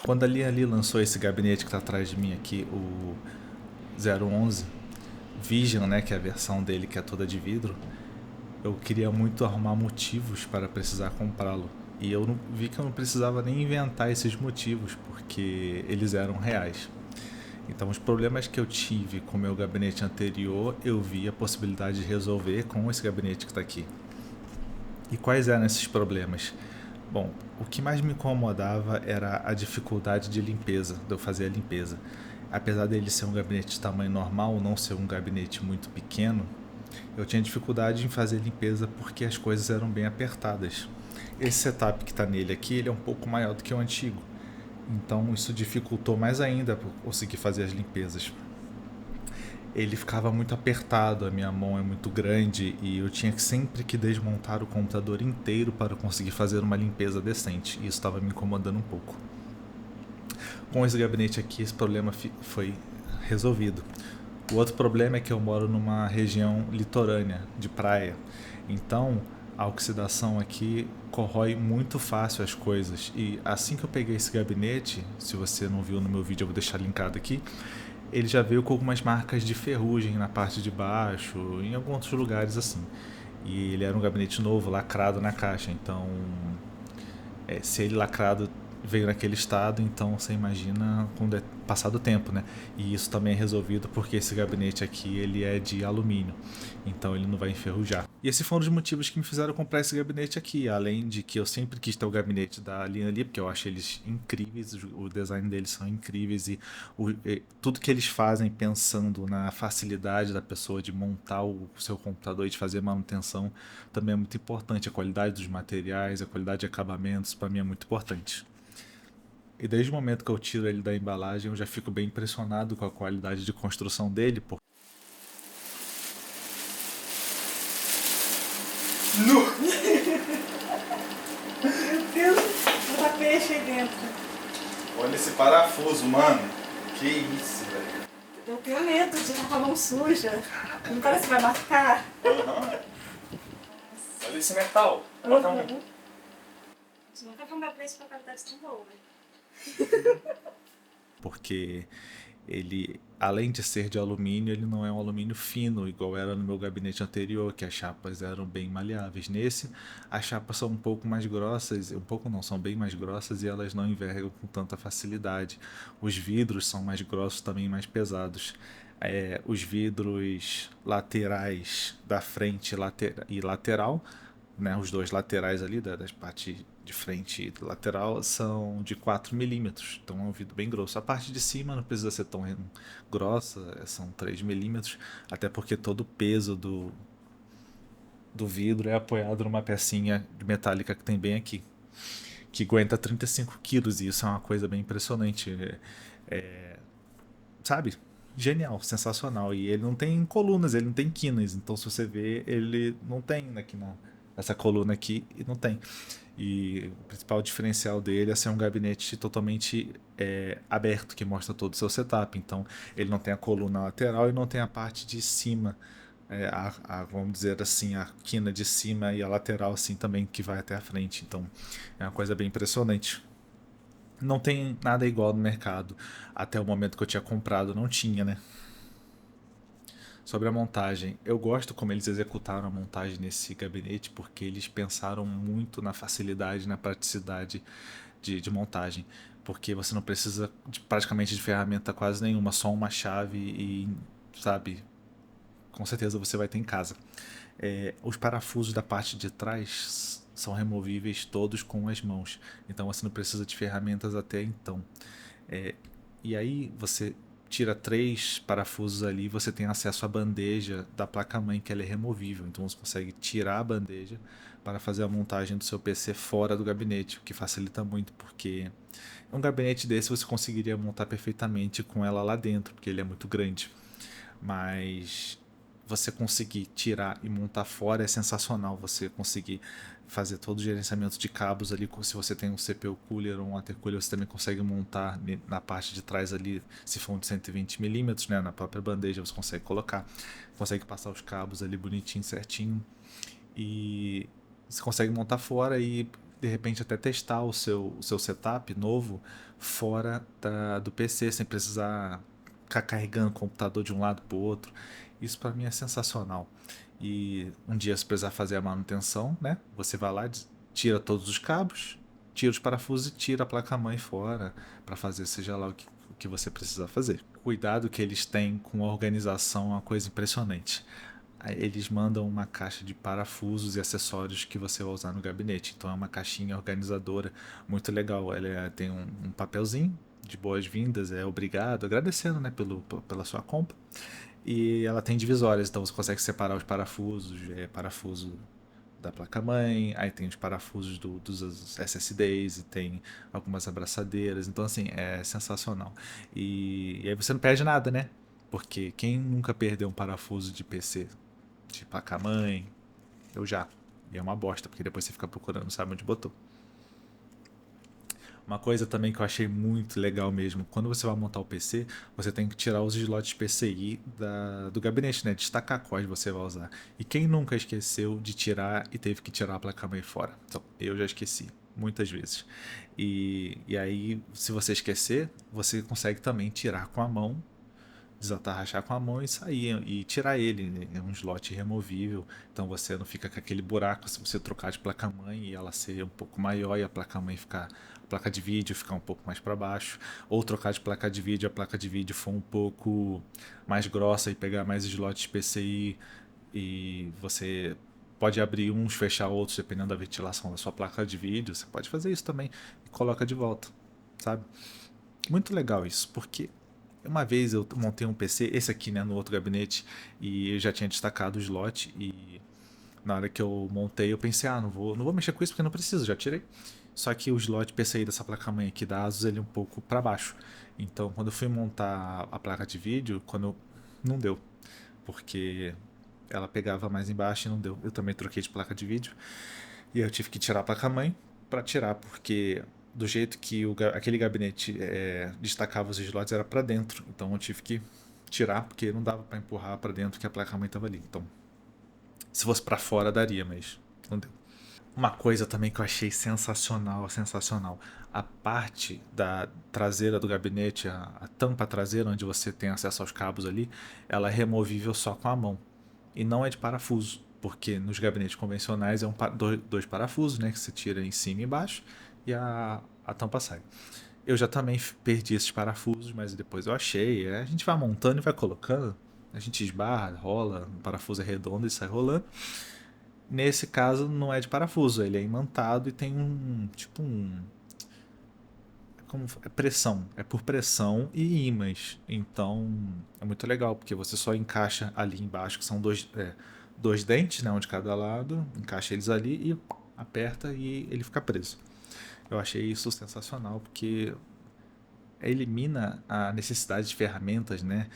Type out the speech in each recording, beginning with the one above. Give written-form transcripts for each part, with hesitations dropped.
Quando a Lian lançou esse gabinete que está atrás de mim aqui, o 011 Vision, né, que é a versão dele que é toda de vidro, eu queria muito arrumar motivos para precisar comprá-lo. E eu vi que eu não precisava nem inventar esses motivos, porque eles eram reais. Então, os problemas que eu tive com o meu gabinete anterior, eu vi a possibilidade de resolver com esse gabinete que está aqui. E quais eram esses problemas? Bom, o que mais me incomodava era a dificuldade de limpeza, de eu fazer a limpeza. Apesar dele ser um gabinete de tamanho normal, não ser um gabinete muito pequeno, eu tinha dificuldade em fazer limpeza porque as coisas eram bem apertadas. Esse setup que está nele aqui, ele é um pouco maior do que o antigo. Então isso dificultou mais ainda para conseguir fazer as limpezas. Ele ficava muito apertado, a minha mão é muito grande e eu tinha sempre que desmontar o computador inteiro para conseguir fazer uma limpeza decente. E isso estava me incomodando um pouco. Com esse gabinete aqui, esse problema foi resolvido. O outro problema é que eu moro numa região litorânea, de praia. Então, a oxidação aqui corrói muito fácil as coisas. E assim que eu peguei esse gabinete, se você não viu no meu vídeo, eu vou deixar linkado aqui, ele já veio com algumas marcas de ferrugem na parte de baixo, em alguns outros lugares assim. E ele era um gabinete novo, lacrado na caixa. Então, se ele lacrado veio naquele estado, então você imagina com o passar do tempo, né? E isso também é resolvido porque esse gabinete aqui ele é de alumínio, então ele não vai enferrujar. E esses foram os motivos que me fizeram comprar esse gabinete aqui, além de que eu sempre quis ter o gabinete da linha ali, porque eu acho eles incríveis, o design deles são incríveis e tudo que eles fazem pensando na facilidade da pessoa de montar o seu computador e de fazer manutenção também é muito importante. A qualidade dos materiais, a qualidade de acabamentos, para mim é muito importante. E desde o momento que eu tiro ele da embalagem, eu já fico bem impressionado com a qualidade de construção dele. Nu! Meu Deus, tá peixe aí dentro. Olha esse parafuso, mano. Que isso, velho. Eu tenho medo de estar com a mão suja. Não parece que vai marcar? Olha esse metal. Bota um. Você nunca viu um gabinete com a qualidade tão boa, velho. Porque ele, além de ser de alumínio, ele não é um alumínio fino, igual era no meu gabinete anterior, que as chapas eram bem maleáveis. Nesse, as chapas são um pouco mais grossas, um pouco não, são bem mais grossas e elas não envergam com tanta facilidade. Os vidros são mais grossos, também mais pesados. Os vidros laterais da frente e lateral, né, os dois laterais ali das partes de frente e lateral são de 4 milímetros, então é um vidro bem grosso. A parte de cima não precisa ser tão grossa, são 3 milímetros, até porque todo o peso do vidro é apoiado numa pecinha metálica que tem bem aqui, que aguenta 35 quilos, e isso é uma coisa bem impressionante. Sabe? Genial, sensacional. E ele não tem colunas, ele não tem quinas. Então, se você ver, ele não tem aqui essa coluna aqui e não tem. E o principal diferencial dele é ser um gabinete totalmente aberto, que mostra todo o seu setup. Então, ele não tem a coluna lateral e não tem a parte de cima, vamos dizer assim, a quina de cima e a lateral assim também, que vai até a frente. Então, é uma coisa bem impressionante. Não tem nada igual no mercado. Até o momento que eu tinha comprado, não tinha, né? Sobre a montagem, eu gosto como eles executaram a montagem nesse gabinete, porque eles pensaram muito na facilidade, na praticidade de montagem. Porque você não precisa praticamente de ferramenta quase nenhuma, só uma chave e, sabe, com certeza você vai ter em casa. Os parafusos da parte de trás são removíveis todos com as mãos, então você não precisa de ferramentas até então. E aí você tira 3 parafusos ali, você tem acesso à bandeja da placa-mãe, que ela é removível, então você consegue tirar a bandeja para fazer a montagem do seu PC fora do gabinete, o que facilita muito, porque um gabinete desse você conseguiria montar perfeitamente com ela lá dentro, porque ele é muito grande. Mas você conseguir tirar e montar fora é sensacional. Você conseguir fazer todo o gerenciamento de cabos ali, se você tem um CPU cooler ou um water cooler, você também consegue montar na parte de trás ali, se for um de 120 milímetros, né, na própria bandeja você consegue colocar, consegue passar os cabos ali bonitinho, certinho, e você consegue montar fora. E de repente até testar o seu setup novo fora do PC, sem precisar ficar carregando o computador de um lado para o outro. Isso para mim é sensacional. E um dia, se precisar fazer a manutenção, né? Você vai lá, tira todos os cabos, tira os parafusos e tira a placa-mãe fora para fazer seja lá o que você precisa fazer. O cuidado que eles têm com a organização é uma coisa impressionante. Eles mandam uma caixa de parafusos e acessórios que você vai usar no gabinete. Então é uma caixinha organizadora muito legal. Ela tem um papelzinho de boas-vindas, obrigado, agradecendo, né, pela sua compra. E ela tem divisórias, então você consegue separar os parafusos, parafuso da placa-mãe, aí tem os parafusos dos SSDs e tem algumas abraçadeiras. Então, assim, é sensacional. E aí você não perde nada, né? Porque quem nunca perdeu um parafuso de PC, de placa-mãe? Eu já. E é uma bosta, porque depois você fica procurando, não sabe onde botou. Uma coisa também que eu achei muito legal mesmo, quando você vai montar o PC, você tem que tirar os slots PCI do gabinete, né? Destacar quais você vai usar. E quem nunca esqueceu de tirar e teve que tirar a placa-mãe fora? Então, eu já esqueci, muitas vezes. E aí, se você esquecer, você consegue também tirar com a mão, desatarrachar com a mão e sair e tirar ele, né? É um slot removível, então você não fica com aquele buraco se você trocar de placa-mãe e ela ser um pouco maior e a placa-mãe ficar, a placa de vídeo ficar um pouco mais para baixo, ou trocar de placa de vídeo, a placa de vídeo for um pouco mais grossa e pegar mais slots PCI e você pode abrir uns, fechar outros dependendo da ventilação da sua placa de vídeo, você pode fazer isso também e coloca de volta, sabe? Muito legal isso, porque uma vez eu montei um PC, esse aqui, né, no outro gabinete, e eu já tinha destacado o slot e na hora que eu montei eu pensei, não vou mexer com isso porque não preciso, já tirei. Só que o slot PCI dessa placa-mãe aqui da Asus, ele é um pouco para baixo. Então, quando eu fui montar a placa de vídeo, não deu, porque ela pegava mais embaixo e não deu. Eu também troquei de placa de vídeo e eu tive que tirar a placa-mãe para tirar, porque do jeito que aquele gabinete destacava os slots era para dentro, então eu tive que tirar porque não dava para empurrar para dentro que a placa-mãe estava ali. Então, se fosse para fora daria, mas não deu. Uma coisa também que eu achei sensacional, sensacional, a parte da traseira do gabinete, a tampa traseira onde você tem acesso aos cabos ali, ela é removível só com a mão e não é de parafuso, porque nos gabinetes convencionais é dois parafusos, né, que você tira em cima e embaixo e a tampa sai. Eu já também perdi esses parafusos, mas depois eu achei. A gente vai montando e vai colocando. A gente esbarra, rola, o parafuso é redondo e sai rolando. Nesse caso não é de parafuso, ele é imantado e tem tipo um, como é pressão, é por pressão e ímãs. Então é muito legal porque você só encaixa ali embaixo, que são dois dentes, né, um de cada lado, encaixa eles ali e aperta e ele fica preso. Eu achei isso sensacional porque elimina a necessidade de ferramentas, né?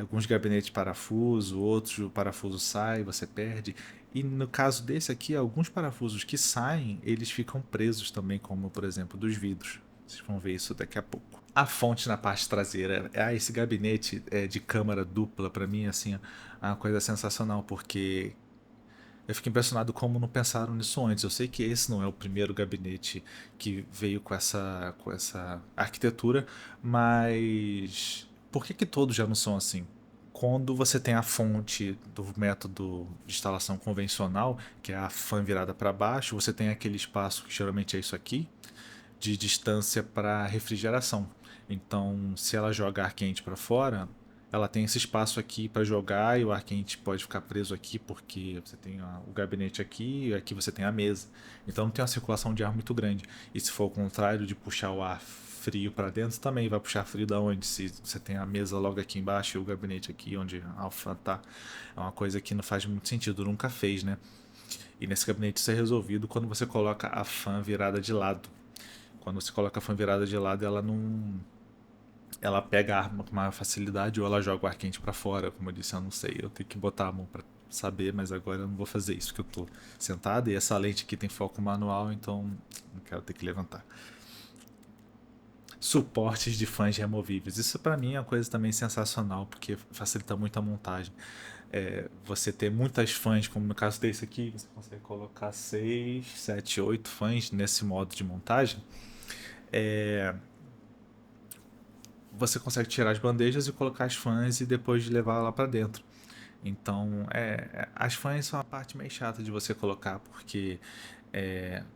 Alguns gabinetes de parafuso, outros o parafuso sai, você perde. E no caso desse aqui, alguns parafusos que saem, eles ficam presos também, como por exemplo dos vidros. Vocês vão ver isso daqui a pouco. A fonte na parte traseira, esse gabinete de câmara dupla, para mim, assim, é uma coisa sensacional, porque eu fico impressionado como não pensaram nisso antes. Eu sei que esse não é o primeiro gabinete que veio com essa arquitetura, mas por que todos já não são assim? Quando você tem a fonte do método de instalação convencional, que é a fan virada para baixo, você tem aquele espaço que geralmente é isso aqui, de distância para refrigeração. Então, se ela joga ar quente para fora, ela tem esse espaço aqui para jogar e o ar quente pode ficar preso aqui porque você tem o gabinete aqui e aqui você tem a mesa. Então não tem uma circulação de ar muito grande. E se for o contrário de puxar o ar frio para dentro, também vai puxar frio da onde? Se você tem a mesa logo aqui embaixo e o gabinete aqui onde a fan tá. É uma coisa que não faz muito sentido, nunca fez, né? E nesse gabinete isso é resolvido quando você coloca a fan virada de lado. Quando você coloca a fan virada de lado, ela pega a arma com maior facilidade ou ela joga o ar quente para fora, como eu disse, eu não sei. Eu tenho que botar a mão para saber, mas agora eu não vou fazer isso, porque eu tô sentado e essa lente aqui tem foco manual, então não quero ter que levantar. suportes de fãs removíveis. Isso para mim é uma coisa também sensacional, porque facilita muito a montagem. Você ter muitas fãs, como no caso desse aqui, você consegue colocar 6, 7, 8 fãs nesse modo de montagem. Você consegue tirar as bandejas e colocar as fãs e depois levar lá para dentro. Então, as fãs são a parte meio chata de você colocar, porque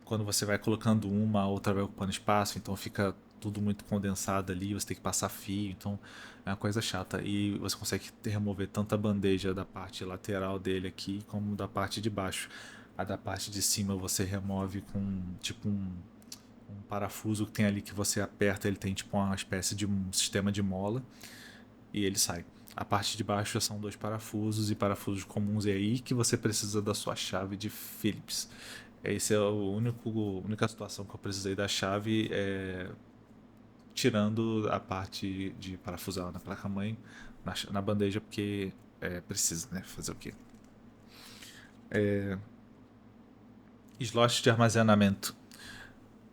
quando você vai colocando uma, a outra vai ocupando espaço, então fica tudo muito condensado ali, você tem que passar fio, então é uma coisa chata. E você consegue remover tanto a bandeja da parte lateral dele aqui, como da parte de baixo. A da parte de cima você remove com tipo um parafuso que tem ali que você aperta, ele tem tipo uma espécie de um sistema de mola e ele sai. A parte de baixo são dois parafusos e parafusos comuns, é aí que você precisa da sua chave de Phillips. Esse é a única situação que eu precisei da chave, tirando a parte de parafusar na placa-mãe, na bandeja, porque precisa, né? Fazer o quê? Slot de armazenamento.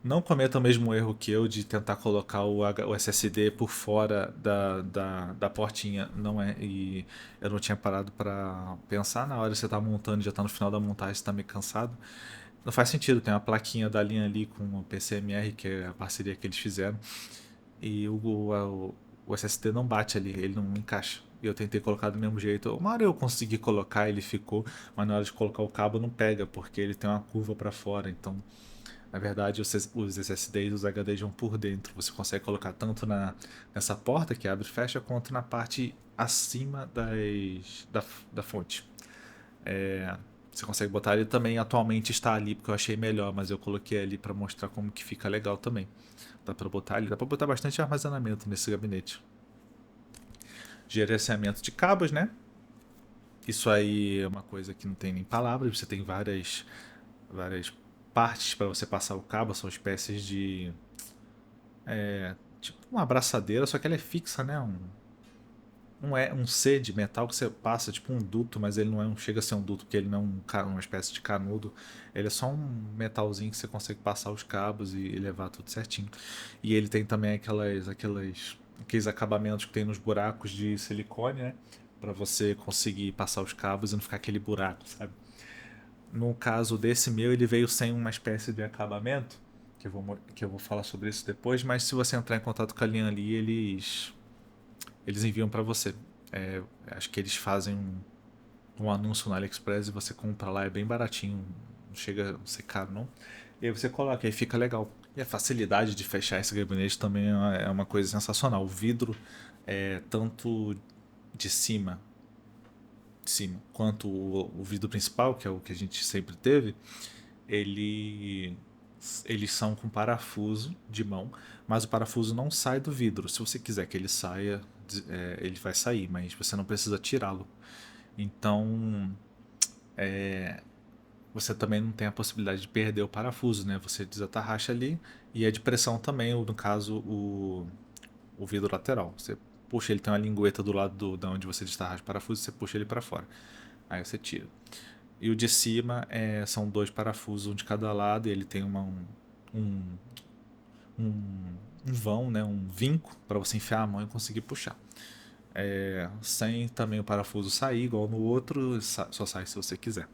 Não cometa o mesmo erro que eu de tentar colocar o SSD por fora da portinha. Não é. E eu não tinha parado para pensar na hora que você tá montando, já tá no final da montagem, você tá meio cansado. Não faz sentido, tem uma plaquinha da linha ali com o PCMR, que é a parceria que eles fizeram. E o SSD não bate ali, ele não encaixa. E eu tentei colocar do mesmo jeito. Uma hora eu consegui colocar, ele ficou, mas na hora de colocar o cabo não pega, porque ele tem uma curva para fora. Então, na verdade, os SSDs e os HDs vão por dentro. Você consegue colocar tanto nessa porta que abre e fecha, quanto na parte acima da fonte. Você consegue botar ele também, atualmente está ali porque eu achei melhor, mas eu coloquei ali para mostrar como que fica legal também. Dá para botar ali, dá para botar bastante armazenamento nesse gabinete. Gerenciamento de cabos, né? Isso aí é uma coisa que não tem nem palavras, você tem várias partes para você passar o cabo, são espécies de tipo uma abraçadeira, só que ela é fixa, né? Um C de metal que você passa, tipo um duto, mas ele não chega a ser um duto, porque ele não é uma espécie de canudo. Ele é só um metalzinho que você consegue passar os cabos e levar tudo certinho. E ele tem também aqueles acabamentos que tem nos buracos de silicone, né? Pra você conseguir passar os cabos e não ficar aquele buraco, sabe? No caso desse meu, ele veio sem uma espécie de acabamento, que eu vou falar sobre isso depois, mas se você entrar em contato com a linha ali, eles enviam para você. Acho que eles fazem um anúncio no AliExpress e você compra lá, é bem baratinho, não chega a ser caro não. E aí você coloca, aí fica legal. E a facilidade de fechar esse gabinete também é uma coisa sensacional. O vidro, tanto de cima quanto o vidro principal, que é o que a gente sempre teve, ele eles são com parafuso de mão, mas o parafuso não sai do vidro. Se você quiser que ele saia, ele vai sair, mas você não precisa tirá-lo. Então, você também não tem a possibilidade de perder o parafuso, né? Você desatarracha ali e é de pressão também, no caso, o vidro lateral. Você puxa, ele tem uma lingueta do lado da onde você destarracha o parafuso, você puxa ele para fora. Aí você tira. E o de cima são dois parafusos, um de cada lado, e ele tem um, um vão, né, um vinco para você enfiar a mão e conseguir puxar. Sem também o parafuso sair, igual no outro, só sai se você quiser.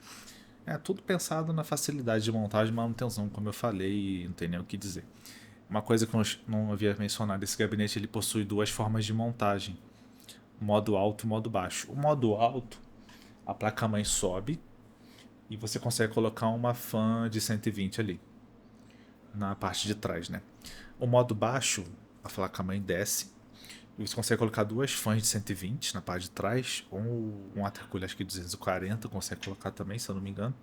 É tudo pensado na facilidade de montagem e manutenção, como eu falei, e não tem nem o que dizer. Uma coisa que eu não havia mencionado, esse gabinete ele possui duas formas de montagem, modo alto e modo baixo. O modo alto, a placa-mãe sobe e você consegue colocar uma fan de 120 ali na parte de trás, né? O modo baixo, a placa-mãe desce e você consegue colocar duas fãs de 120 na parte de trás, ou um watercooler acho que 240 consegue colocar também, se eu não me engano.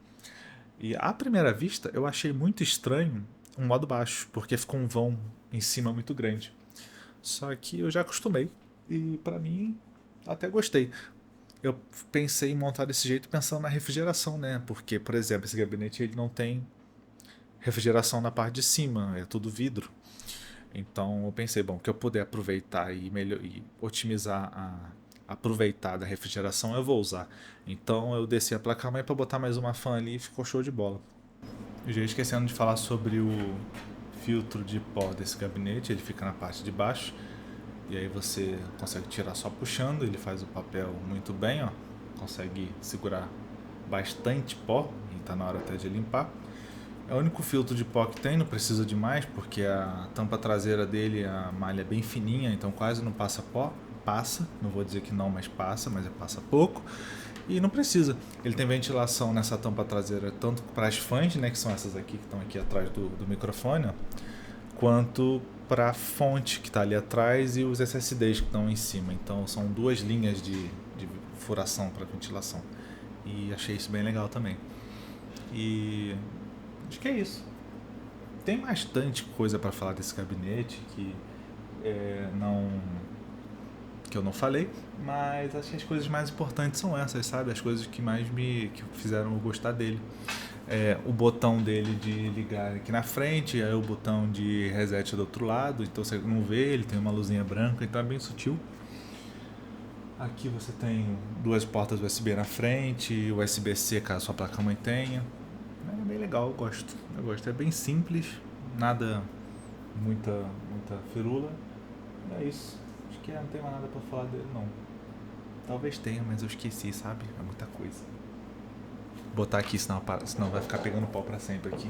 E à primeira vista eu achei muito estranho um modo baixo, porque ficou um vão em cima muito grande. Só que eu já acostumei e pra mim até gostei. Eu pensei em montar desse jeito pensando na refrigeração, né? Porque, por exemplo, esse gabinete ele não tem refrigeração na parte de cima, é tudo vidro. Então eu pensei, bom, que eu puder aproveitar e otimizar aproveitar da refrigeração eu vou usar. Então eu desci a placa-mãe para botar mais uma fan ali e ficou show de bola. Eu já esquecendo de falar sobre filtro de pó desse gabinete, ele fica na parte de baixo. E aí você consegue tirar só puxando, ele faz o papel muito bem, ó. Consegue segurar bastante pó e tá na hora até de limpar. É o único filtro de pó que tem, não precisa de mais, porque a tampa traseira dele, a malha é bem fininha, então quase não passa pó. Passa, não vou dizer que não, mas passa pouco. E não precisa. Ele tem ventilação nessa tampa traseira, tanto para as fãs, né, que são essas aqui que estão aqui atrás do microfone, ó, quanto para a fonte que está ali atrás e os SSDs que estão em cima. Então são duas linhas de furação para ventilação. E achei isso bem legal também. E acho que é isso. Tem bastante coisa para falar desse gabinete que eu não falei, mas acho que as coisas mais importantes são essas, sabe? As coisas que mais que fizeram eu gostar dele. O botão dele de ligar aqui na frente, aí o botão de reset do outro lado, então você não vê, ele tem uma luzinha branca, então é bem sutil. Aqui você tem duas portas USB na frente, USB-C caso sua placa-mãe tenha. É bem legal, eu gosto. É bem simples, nada muita firula. É isso. Acho que não tem mais nada pra falar dele, não. Talvez tenha, mas eu esqueci, sabe? É muita coisa. Vou botar aqui, senão vai ficar pegando pau pra sempre aqui.